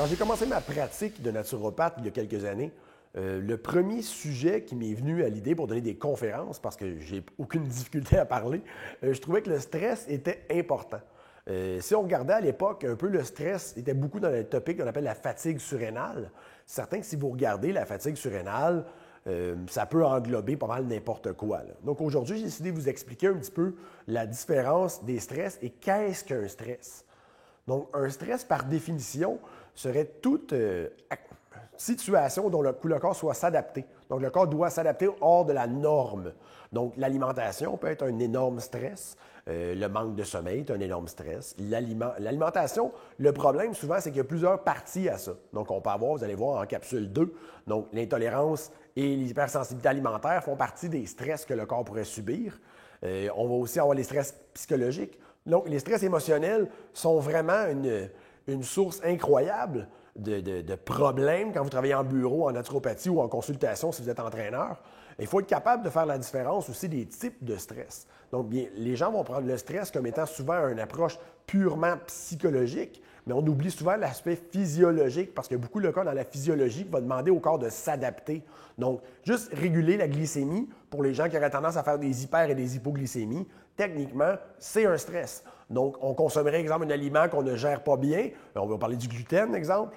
Quand j'ai commencé ma pratique de naturopathe il y a quelques années, le premier sujet qui m'est venu à l'idée pour donner des conférences, parce que j'ai aucune difficulté à parler, je trouvais que le stress était important. Si on regardait à l'époque, un peu le stress était beaucoup dans le topic qu'on appelle la fatigue surrénale. C'est certain que si vous regardez la fatigue surrénale, ça peut englober pas mal n'importe quoi, là. Donc aujourd'hui, j'ai décidé de vous expliquer un petit peu la différence des stress et qu'est-ce qu'un stress. Donc, un stress, par définition, serait toute situation dont le corps soit s'adapter. Donc, le corps doit s'adapter hors de la norme. Donc, l'alimentation peut être un énorme stress. Le manque de sommeil est un énorme stress. L'alimentation, le problème souvent, c'est qu'il y a plusieurs parties à ça. Donc, on peut avoir, vous allez voir en capsule 2, donc l'intolérance et l'hypersensibilité alimentaire font partie des stress que le corps pourrait subir. On va aussi avoir les stress psychologiques. Donc, les stress émotionnels sont vraiment une source incroyable de problèmes quand vous travaillez en bureau, en naturopathie ou en consultation si vous êtes entraîneur. Il faut être capable de faire la différence aussi des types de stress. Donc, bien, les gens vont prendre le stress comme étant souvent une approche purement psychologique, mais on oublie souvent l'aspect physiologique parce que beaucoup le cas dans la physiologie va demander au corps de s'adapter. Donc, juste réguler la glycémie pour les gens qui auraient tendance à faire des hyper et des hypoglycémies, techniquement, c'est un stress. Donc, on consommerait, exemple, un aliment qu'on ne gère pas bien, on va parler du gluten, exemple,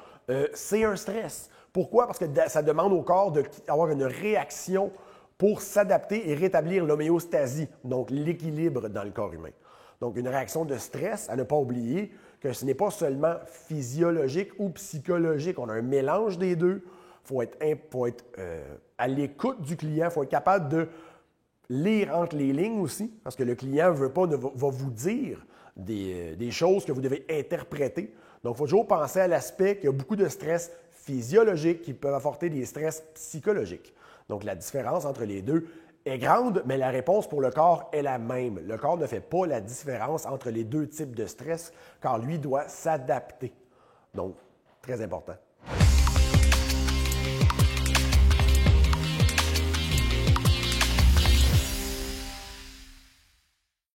c'est un stress. Pourquoi? Parce que ça demande au corps d'avoir une réaction pour s'adapter et rétablir l'homéostasie, donc l'équilibre dans le corps humain. Donc, une réaction de stress, à ne pas oublier que ce n'est pas seulement physiologique ou psychologique. On a un mélange des deux. Il faut être à l'écoute du client, il faut être capable de lire entre les lignes aussi, parce que le client va vous dire des choses que vous devez interpréter. Donc, il faut toujours penser à l'aspect qu'il y a beaucoup de stress physiologique qui peuvent apporter des stress psychologiques. Donc, la différence entre les deux est grande, mais la réponse pour le corps est la même. Le corps ne fait pas la différence entre les deux types de stress, car lui doit s'adapter. Donc, très important.